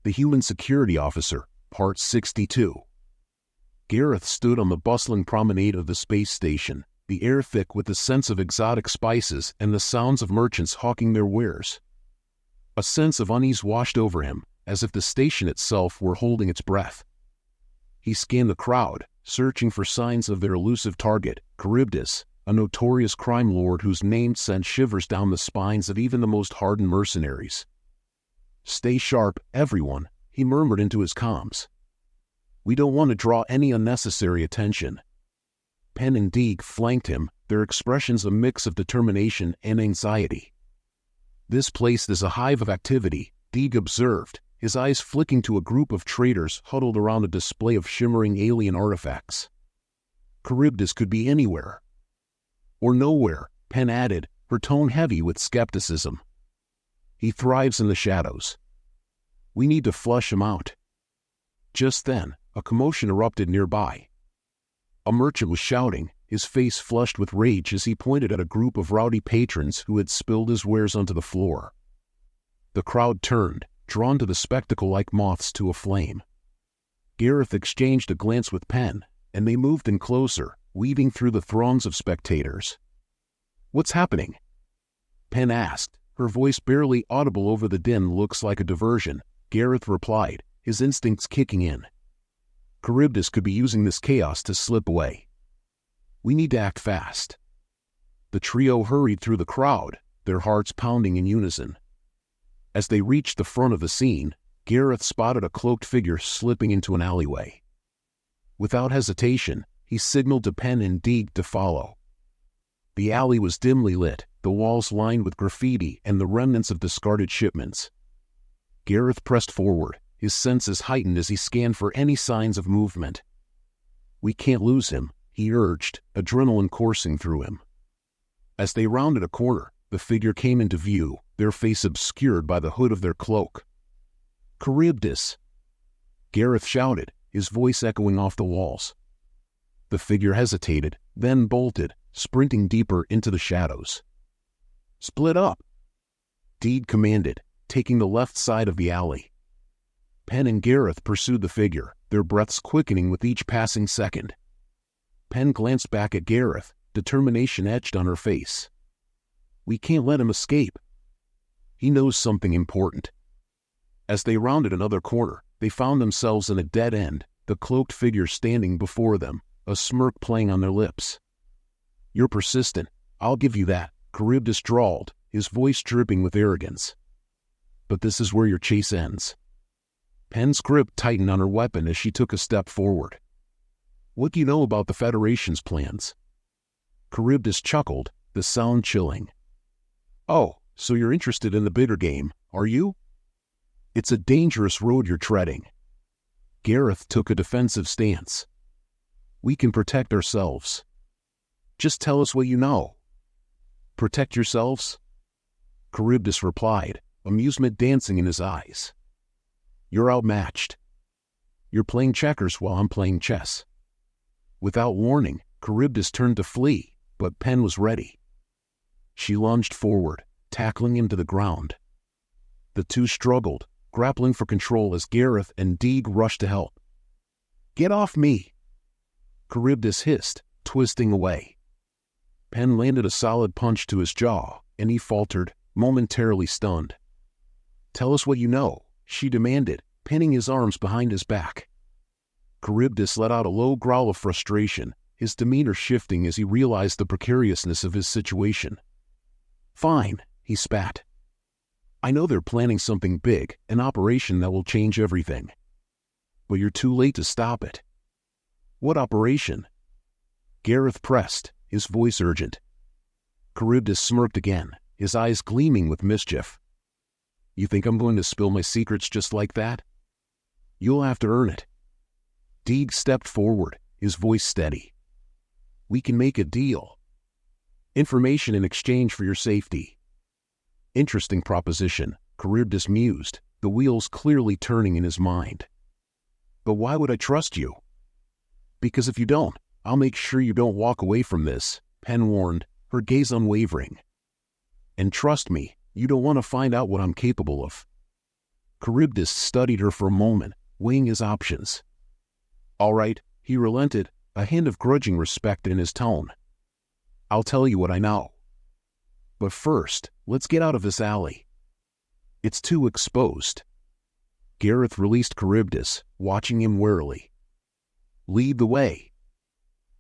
The Human Security Officer, Part 62. Gareth stood on the bustling promenade of the space station, the air thick with the scents of exotic spices and the sounds of merchants hawking their wares. A sense of unease washed over him, as if the station itself were holding its breath. He scanned the crowd, searching for signs of their elusive target, Charybdis, a notorious crime lord whose name sent shivers down the spines of even the most hardened mercenaries. "Stay sharp, everyone," he murmured into his comms. "We don't want to draw any unnecessary attention." Penn and Deeg flanked him, their expressions a mix of determination and anxiety. "This place is a hive of activity," Deeg observed, his eyes flicking to a group of traders huddled around a display of shimmering alien artifacts. "Charybdis could be anywhere." "Or nowhere," Penn added, her tone heavy with skepticism. "He thrives in the shadows. We need to flush him out." Just then, a commotion erupted nearby. A merchant was shouting, his face flushed with rage as he pointed at a group of rowdy patrons who had spilled his wares onto the floor. The crowd turned, drawn to the spectacle like moths to a flame. Gareth exchanged a glance with Penn, and they moved in closer, weaving through the throngs of spectators. "What's happening?" Penn asked, her voice barely audible over the din. "Looks like a diversion," Gareth replied, his instincts kicking in. "Charybdis could be using this chaos to slip away. We need to act fast." The trio hurried through the crowd, their hearts pounding in unison. As they reached the front of the scene, Gareth spotted a cloaked figure slipping into an alleyway. Without hesitation, he signaled to Penn and Deeg to follow. The alley was dimly lit, the walls lined with graffiti and the remnants of discarded shipments. Gareth pressed forward, his senses heightened as he scanned for any signs of movement. "We can't lose him," he urged, adrenaline coursing through him. As they rounded a corner, the figure came into view, their face obscured by the hood of their cloak. "Charybdis!" Gareth shouted, his voice echoing off the walls. The figure hesitated, then bolted, sprinting deeper into the shadows. "Split up!" Deeg commanded, taking the left side of the alley. Penn and Gareth pursued the figure, their breaths quickening with each passing second. Penn glanced back at Gareth, determination etched on her face. "We can't let him escape. He knows something important." As they rounded another corner, they found themselves in a dead end, the cloaked figure standing before them, a smirk playing on their lips. "You're persistent, I'll give you that," Charybdis drawled, his voice dripping with arrogance. "But this is where your chase ends." Penn's grip tightened on her weapon as she took a step forward. "What do you know about the Federation's plans?" Charybdis chuckled, the sound chilling. "Oh, so you're interested in the bigger game, are you? It's a dangerous road you're treading." Gareth took a defensive stance. "We can protect ourselves. Just tell us what you know." "Protect yourselves?" Charybdis replied, amusement dancing in his eyes. "You're outmatched. You're playing checkers while I'm playing chess." Without warning, Charybdis turned to flee, but Penn was ready. She lunged forward, tackling him to the ground. The two struggled, grappling for control as Gareth and Deeg rushed to help. "Get off me!" Charybdis hissed, twisting away. Penn landed a solid punch to his jaw, and he faltered, momentarily stunned. "Tell us what you know," she demanded, pinning his arms behind his back. Charybdis let out a low growl of frustration, his demeanor shifting as he realized the precariousness of his situation. "Fine," he spat. "I know they're planning something big, an operation that will change everything. But you're too late to stop it." "What operation?" Gareth pressed, his voice urgent. Charybdis smirked again, his eyes gleaming with mischief. "You think I'm going to spill my secrets just like that? You'll have to earn it." Deeg stepped forward, his voice steady. "We can make a deal. Information in exchange for your safety." "Interesting proposition," Charybdis mused, the wheels clearly turning in his mind. "But why would I trust you?" "Because if you don't, I'll make sure you don't walk away from this," Penn warned, her gaze unwavering. "And trust me, you don't want to find out what I'm capable of." Charybdis studied her for a moment, weighing his options. "All right," he relented, a hint of grudging respect in his tone. "I'll tell you what I know. But first, let's get out of this alley. It's too exposed." Gareth released Charybdis, watching him warily. "Lead the way."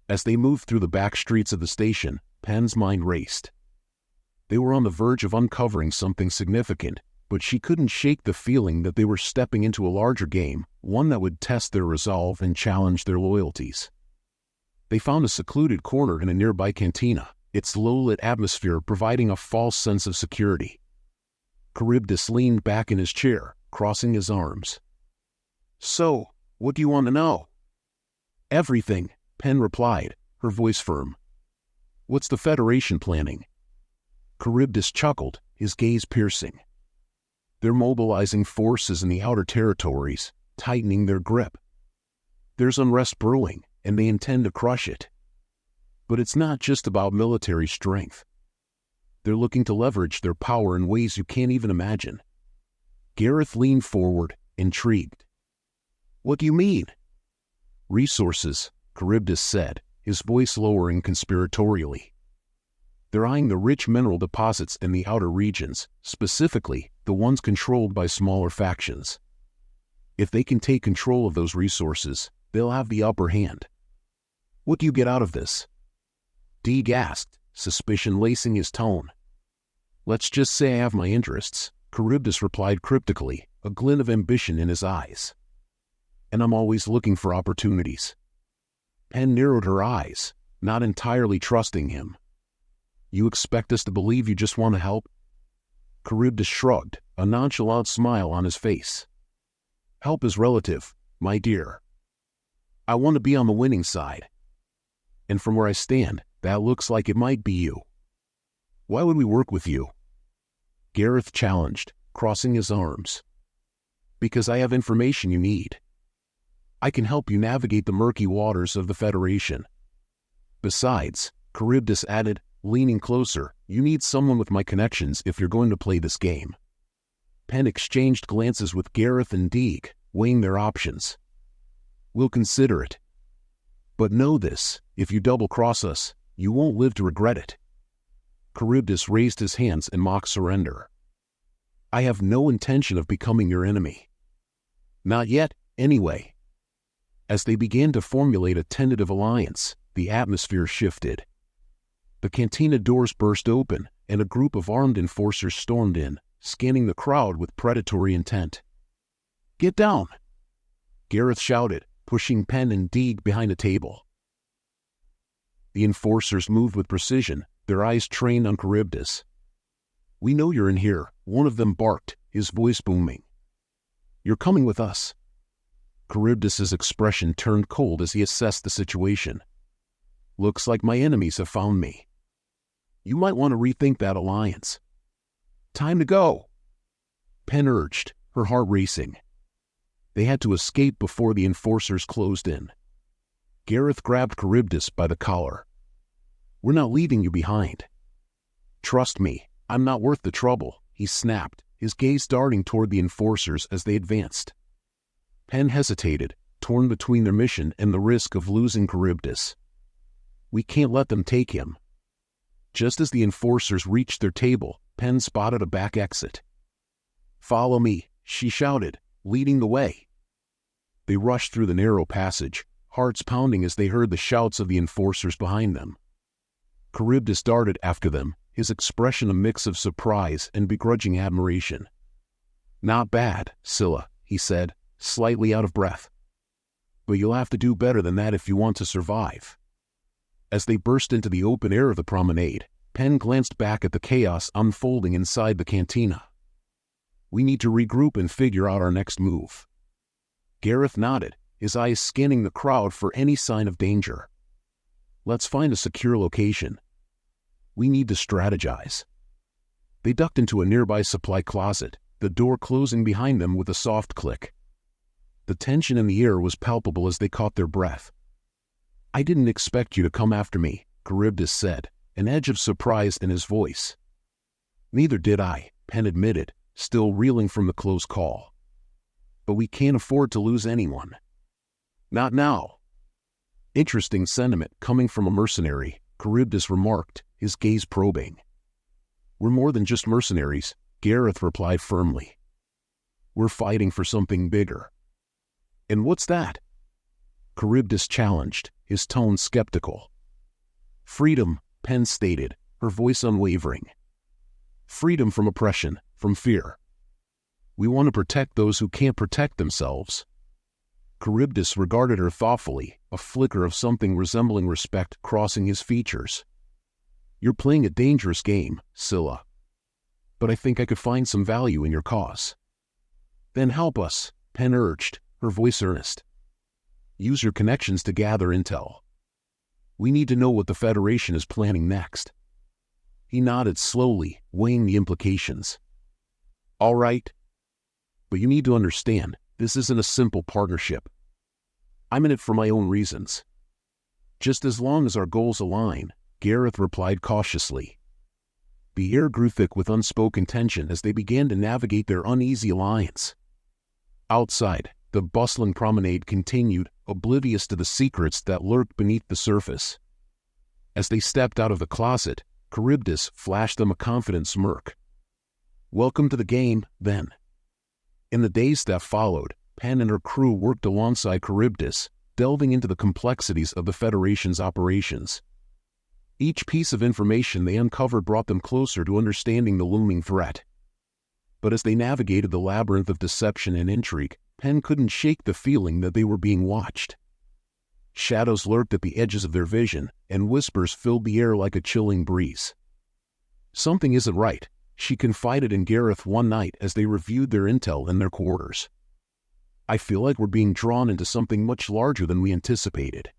As they moved through the back streets of the station, Pen's mind raced. They were on the verge of uncovering something significant, but she couldn't shake the feeling that they were stepping into a larger game, one that would test their resolve and challenge their loyalties. They found a secluded corner in a nearby cantina, its low-lit atmosphere providing a false sense of security. Charybdis leaned back in his chair, crossing his arms. "So, what do you want to know?" "Everything," Pen replied, her voice firm. "What's the Federation planning?" Charybdis chuckled, his gaze piercing. "They're mobilizing forces in the outer territories, tightening their grip. There's unrest brewing, and they intend to crush it. But it's not just about military strength. They're looking to leverage their power in ways you can't even imagine." Gareth leaned forward, intrigued. "What do you mean?" "Resources," Charybdis said, his voice lowering conspiratorially. "They're eyeing the rich mineral deposits in the outer regions, specifically the ones controlled by smaller factions. If they can take control of those resources, they'll have the upper hand." "What do you get out of this?" Deeg asked, suspicion lacing his tone. "Let's just say I have my interests," Charybdis replied cryptically, a glint of ambition in his eyes. "And I'm always looking for opportunities." Pen narrowed her eyes, not entirely trusting him. "You expect us to believe you just want to help?" Charybdis shrugged, a nonchalant smile on his face. "Help is relative, my dear. I want to be on the winning side. And from where I stand, that looks like it might be you. Why would we work with you?" Gareth challenged, crossing his arms. "Because I have information you need. I can help you navigate the murky waters of the Federation. Besides," Charybdis added, leaning closer, "you need someone with my connections if you're going to play this game." Pen exchanged glances with Gareth and Deeg, weighing their options. "We'll consider it. But know this, if you double-cross us, you won't live to regret it." Charybdis raised his hands in mock surrender. "I have no intention of becoming your enemy. Not yet, anyway." As they began to formulate a tentative alliance, the atmosphere shifted. The cantina doors burst open, and a group of armed enforcers stormed in, scanning the crowd with predatory intent. "Get down!" Gareth shouted, pushing Pen and Deeg behind a table. The enforcers moved with precision, their eyes trained on Charybdis. "We know you're in here," one of them barked, his voice booming. "You're coming with us." Charybdis's expression turned cold as he assessed the situation. "Looks like my enemies have found me. You might want to rethink that alliance." "Time to go," Pen urged, her heart racing. They had to escape before the enforcers closed in. Gareth grabbed Charybdis by the collar. "We're not leaving you behind." "Trust me, I'm not worth the trouble," he snapped, his gaze darting toward the enforcers as they advanced. Pen hesitated, torn between their mission and the risk of losing Charybdis. "We can't let them take him." Just as the enforcers reached their table, Pen spotted a back exit. "Follow me," she shouted, leading the way. They rushed through the narrow passage, hearts pounding as they heard the shouts of the enforcers behind them. Charybdis darted after them, his expression a mix of surprise and begrudging admiration. "Not bad, Scylla," he said, slightly out of breath. "But you'll have to do better than that if you want to survive." As they burst into the open air of the promenade, Pen glanced back at the chaos unfolding inside the cantina. "We need to regroup and figure out our next move." Gareth nodded, his eyes scanning the crowd for any sign of danger. "Let's find a secure location. We need to strategize." They ducked into a nearby supply closet, the door closing behind them with a soft click. The tension in the air was palpable as they caught their breath. "I didn't expect you to come after me," Charybdis said, an edge of surprise in his voice. "Neither did I," Pen admitted, still reeling from the close call. but we can't afford to lose anyone. Not now. Interesting sentiment coming from a mercenary, Charybdis remarked, his gaze probing. We're more than just mercenaries, Gareth replied firmly. We're fighting for something bigger. And what's that? Charybdis challenged, his tone skeptical. Freedom, Penn stated, her voice unwavering. Freedom from oppression, from fear. We want to protect those who can't protect themselves. Charybdis regarded her thoughtfully, a flicker of something resembling respect crossing his features. You're playing a dangerous game, Scylla. But I think I could find some value in your cause. Then help us, Penn urged, her voice earnest. Use your connections to gather intel. We need to know what the Federation is planning next. He nodded slowly, weighing the implications. All right. But you need to understand, this isn't a simple partnership. I'm in it for my own reasons. Just as long as our goals align, Gareth replied cautiously. The air grew thick with unspoken tension as they began to navigate their uneasy alliance. Outside, the bustling promenade continued, oblivious to the secrets that lurked beneath the surface. As they stepped out of the closet, Charybdis flashed them a confident smirk. Welcome to the game, then. In the days that followed, Penn and her crew worked alongside Charybdis, delving into the complexities of the Federation's operations. Each piece of information they uncovered brought them closer to understanding the looming threat. But as they navigated the labyrinth of deception and intrigue, Penn couldn't shake the feeling that they were being watched. Shadows lurked at the edges of their vision, and whispers filled the air like a chilling breeze. Something isn't right, she confided in Gareth one night as they reviewed their intel in their quarters. I feel like we're being drawn into something much larger than we anticipated.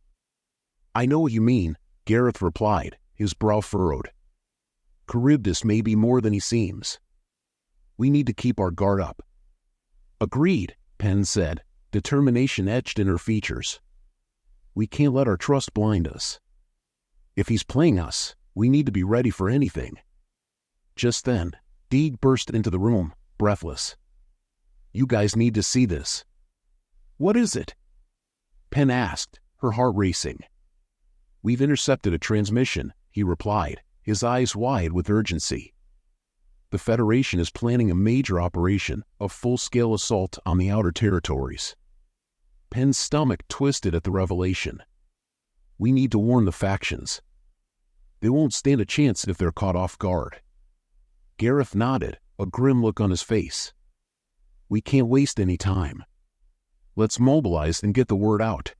I know what you mean, Gareth replied, his brow furrowed. Charybdis may be more than he seems. We need to keep our guard up. Agreed, Penn said, determination etched in her features. We can't let our trust blind us. If he's playing us, we need to be ready for anything. Just then, Deeg burst into the room, breathless. You guys need to see this. What is it? Penn asked, her heart racing. We've intercepted a transmission, he replied, his eyes wide with urgency. The Federation is planning a major operation, a full-scale assault on the outer territories. Penn's stomach twisted at the revelation. We need to warn the factions. They won't stand a chance if they're caught off guard. Gareth nodded, a grim look on his face. We can't waste any time. Let's mobilize and get the word out.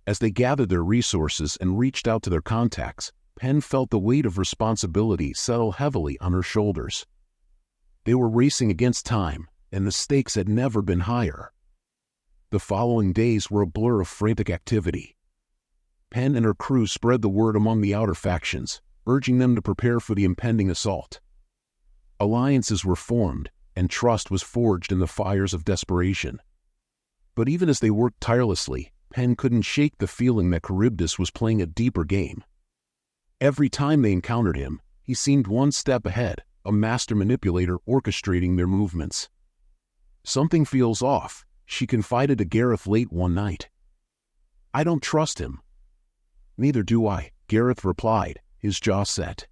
As they gathered their resources and reached out to their contacts, Penn felt the weight of responsibility settle heavily on her shoulders. They were racing against time, and the stakes had never been higher. The following days were a blur of frantic activity. Penn and her crew spread the word among the outer factions, urging them to prepare for the impending assault. Alliances were formed, and trust was forged in the fires of desperation. But even as they worked tirelessly, Penn couldn't shake the feeling that Charybdis was playing a deeper game. Every time they encountered him, he seemed one step ahead, a master manipulator orchestrating their movements. Something feels off, she confided to Gareth late one night. I don't trust him. Neither do I, Gareth replied, his jaw set.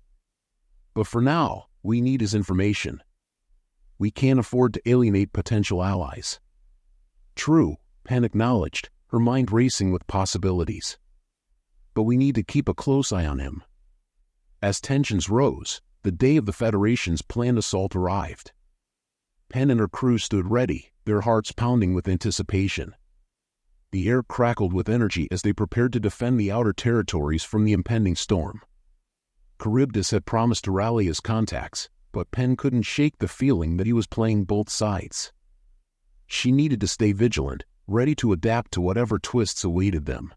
But for now, we need his information. We can't afford to alienate potential allies. True, Penn acknowledged, her mind racing with possibilities. But we need to keep a close eye on him. As tensions rose, the day of the Federation's planned assault arrived. Penn and her crew stood ready, their hearts pounding with anticipation. The air crackled with energy as they prepared to defend the outer territories from the impending storm. Charybdis had promised to rally his contacts, but Penn couldn't shake the feeling that he was playing both sides. She needed to stay vigilant, ready to adapt to whatever twists awaited them.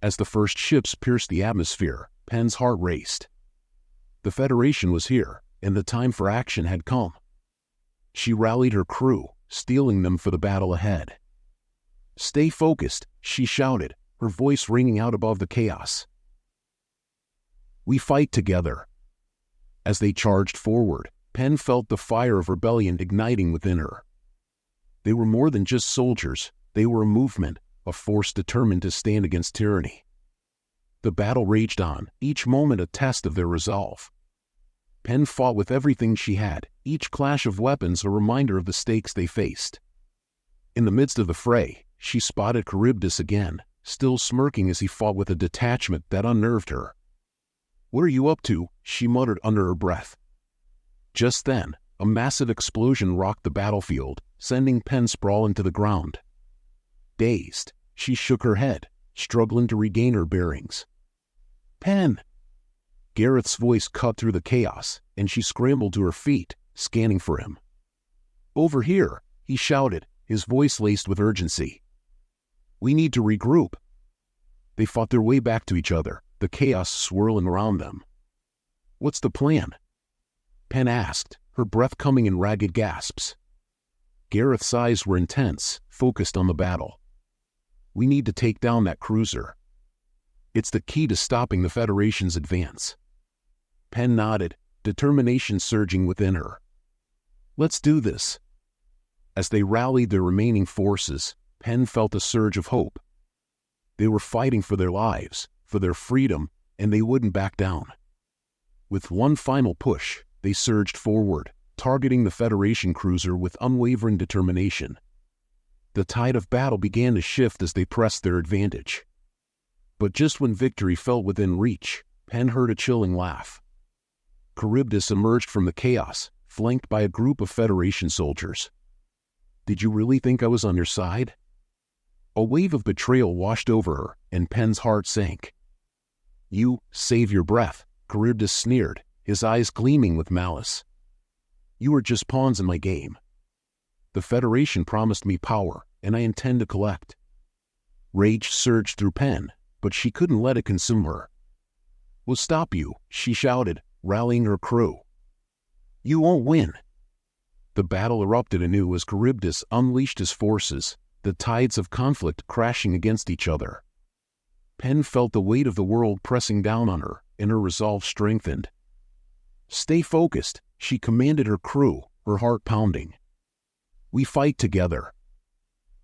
As the first ships pierced the atmosphere, Penn's heart raced. The Federation was here, and the time for action had come. She rallied her crew, steeling them for the battle ahead. Stay focused, she shouted, her voice ringing out above the chaos. We fight together. As they charged forward, Penn felt the fire of rebellion igniting within her. They were more than just soldiers, they were a movement, a force determined to stand against tyranny. The battle raged on, each moment a test of their resolve. Penn fought with everything she had, each clash of weapons a reminder of the stakes they faced. In the midst of the fray, she spotted Charybdis again, still smirking as he fought with a detachment that unnerved her. "What are you up to?" she muttered under her breath. Just then, a massive explosion rocked the battlefield, sending Penn sprawling to the ground. Dazed, she shook her head, struggling to regain her bearings. "Penn!" Gareth's voice cut through the chaos, and she scrambled to her feet, scanning for him. "Over here," he shouted, his voice laced with urgency. "We need to regroup." They fought their way back to each other, the chaos swirling around them. "What's the plan?" Penn asked, her breath coming in ragged gasps. Gareth's eyes were intense, focused on the battle. "We need to take down that cruiser. It's the key to stopping the Federation's advance." Penn nodded, determination surging within her. "Let's do this." As they rallied their remaining forces, Penn felt a surge of hope. They were fighting for their lives, for their freedom, and they wouldn't back down. With one final push, they surged forward, targeting the Federation cruiser with unwavering determination. The tide of battle began to shift as they pressed their advantage. But just when victory felt within reach, Penn heard a chilling laugh. Charybdis emerged from the chaos, flanked by a group of Federation soldiers. "Did you really think I was on your side?" A wave of betrayal washed over her, and Penn's heart sank. "You, save your breath," Charybdis sneered, his eyes gleaming with malice. "You are just pawns in my game. The Federation promised me power, and I intend to collect." Rage surged through Penn, but she couldn't let it consume her. "We'll stop you," she shouted, rallying her crew. "You won't win." The battle erupted anew as Charybdis unleashed his forces, the tides of conflict crashing against each other. Penn felt the weight of the world pressing down on her, and her resolve strengthened. "Stay focused," she commanded her crew, her heart pounding. "We fight together."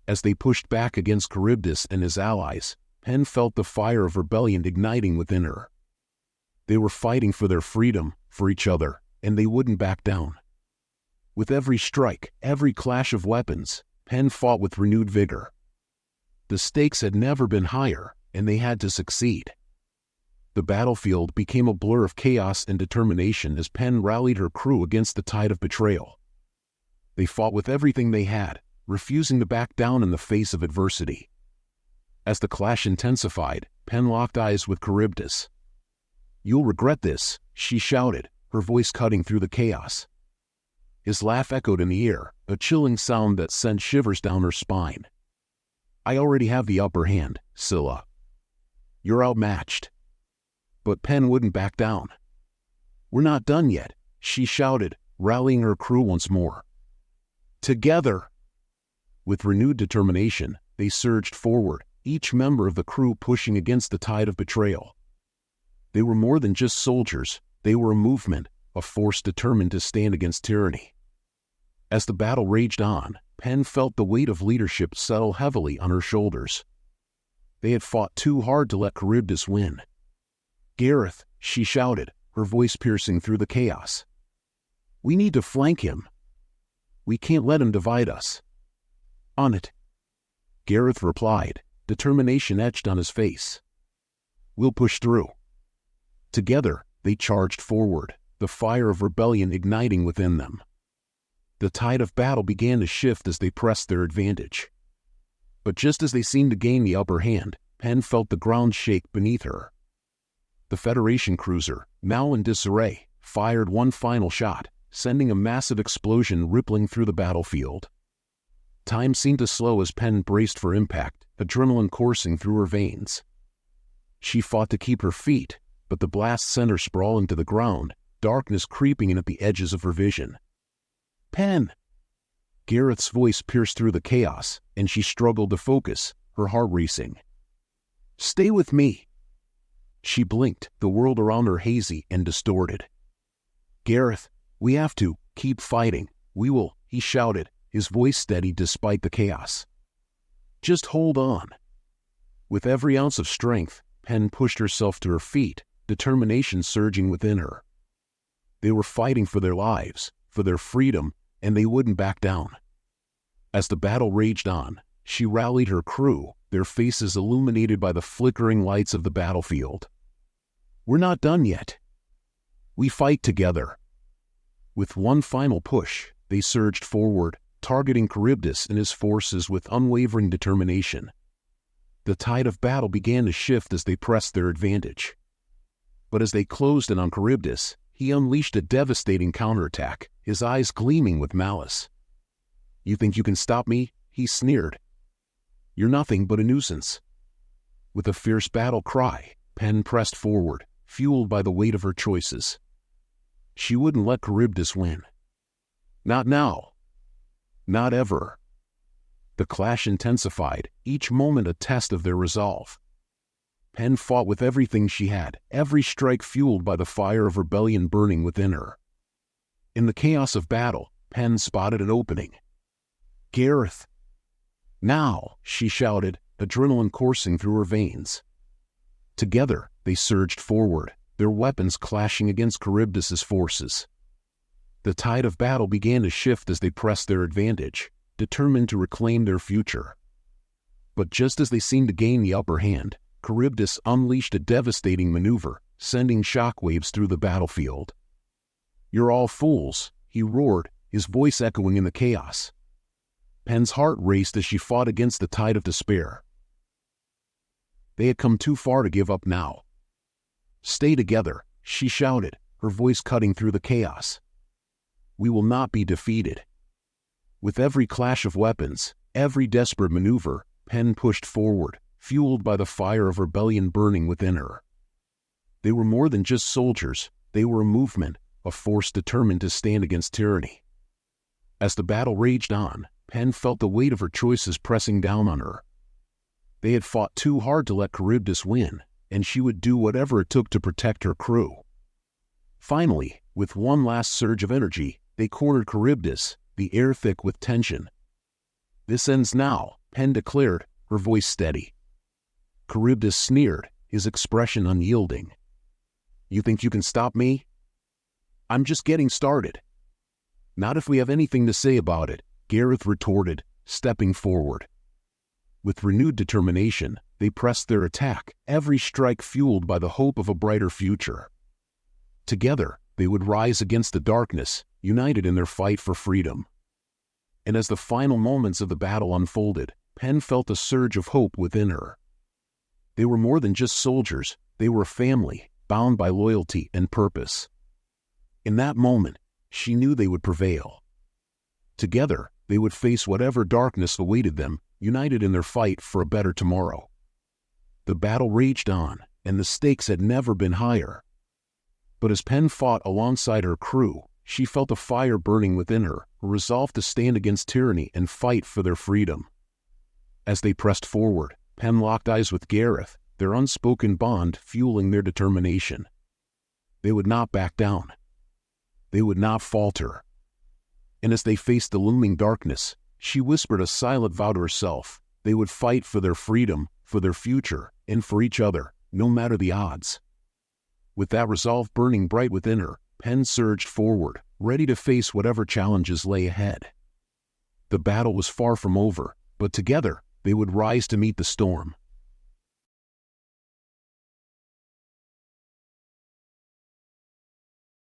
As they pushed back against Charybdis and his allies, Penn felt the fire of rebellion igniting within her. They were fighting for their freedom, for each other, and they wouldn't back down. With every strike, every clash of weapons, Penn fought with renewed vigor. The stakes had never been higher, and they had to succeed. The battlefield became a blur of chaos and determination as Penn rallied her crew against the tide of betrayal. They fought with everything they had, refusing to back down in the face of adversity. As the clash intensified, Penn locked eyes with Charybdis. "You'll regret this," she shouted, her voice cutting through the chaos. His laugh echoed in the air, a chilling sound that sent shivers down her spine. "I already have the upper hand, Scylla. You're outmatched." But Penn wouldn't back down. "We're not done yet," she shouted, rallying her crew once more. "Together!" With renewed determination, they surged forward, each member of the crew pushing against the tide of betrayal. They were more than just soldiers, they were a movement, a force determined to stand against tyranny. As the battle raged on, Penn felt the weight of leadership settle heavily on her shoulders. They had fought too hard to let Charybdis win. "Gareth," she shouted, her voice piercing through the chaos. "We need to flank him. We can't let him divide us." "On it," Gareth replied, determination etched on his face. "We'll push through." Together, they charged forward, the fire of rebellion igniting within them. The tide of battle began to shift as they pressed their advantage. But just as they seemed to gain the upper hand, Penn felt the ground shake beneath her. The Federation cruiser, now in disarray, fired one final shot, sending a massive explosion rippling through the battlefield. Time seemed to slow as Penn braced for impact, adrenaline coursing through her veins. She fought to keep her feet, but the blast sent her sprawling to the ground, darkness creeping in at the edges of her vision. "Penn!" Gareth's voice pierced through the chaos, and she struggled to focus, her heart racing. "Stay with me." She blinked, the world around her hazy and distorted. "Gareth, we have to keep fighting. We will," he shouted, his voice steady despite the chaos. "Just hold on." With every ounce of strength, Penn pushed herself to her feet, determination surging within her. They were fighting for their lives, for their freedom, and they wouldn't back down. As the battle raged on, she rallied her crew, their faces illuminated by the flickering lights of the battlefield. "We're not done yet. We fight together." With one final push, they surged forward, targeting Charybdis and his forces with unwavering determination. The tide of battle began to shift as they pressed their advantage. But as they closed in on Charybdis, he unleashed a devastating counterattack, his eyes gleaming with malice. "You think you can stop me?" he sneered. "You're nothing but a nuisance." With a fierce battle cry, Penn pressed forward, fueled by the weight of her choices. She wouldn't let Charybdis win. Not now. Not ever. The clash intensified, each moment a test of their resolve. Penn fought with everything she had, every strike fueled by the fire of rebellion burning within her. In the chaos of battle, Penn spotted an opening. "Gareth!" "Now!" she shouted, adrenaline coursing through her veins. Together, they surged forward, their weapons clashing against Charybdis's forces. The tide of battle began to shift as they pressed their advantage, determined to reclaim their future. But just as they seemed to gain the upper hand, Charybdis unleashed a devastating maneuver, sending shockwaves through the battlefield. "You're all fools," he roared, his voice echoing in the chaos. Penn's heart raced as she fought against the tide of despair. They had come too far to give up now. "Stay together," she shouted, her voice cutting through the chaos. "We will not be defeated." With every clash of weapons, every desperate maneuver, Penn pushed forward, fueled by the fire of rebellion burning within her. They were more than just soldiers, they were a movement, a force determined to stand against tyranny. As the battle raged on, Penn felt the weight of her choices pressing down on her. They had fought too hard to let Charybdis win, and she would do whatever it took to protect her crew. Finally, with one last surge of energy, they cornered Charybdis, the air thick with tension. "This ends now," Penn declared, her voice steady. Charybdis sneered, his expression unyielding. "You think you can stop me? I'm just getting started." "Not if we have anything to say about it," Gareth retorted, stepping forward. With renewed determination, they pressed their attack, every strike fueled by the hope of a brighter future. Together, they would rise against the darkness, united in their fight for freedom. And as the final moments of the battle unfolded, Penn felt a surge of hope within her. They were more than just soldiers, they were a family, bound by loyalty and purpose. In that moment, she knew they would prevail. Together, they would face whatever darkness awaited them, united in their fight for a better tomorrow. The battle raged on, and the stakes had never been higher. But as Penn fought alongside her crew, she felt a fire burning within her, a resolve to stand against tyranny and fight for their freedom. As they pressed forward, Penn locked eyes with Gareth, their unspoken bond fueling their determination. They would not back down. They would not falter. And as they faced the looming darkness, she whispered a silent vow to herself: they would fight for their freedom, for their future, and for each other, no matter the odds. With that resolve burning bright within her, Penn surged forward, ready to face whatever challenges lay ahead. The battle was far from over, but together, they would rise to meet the storm.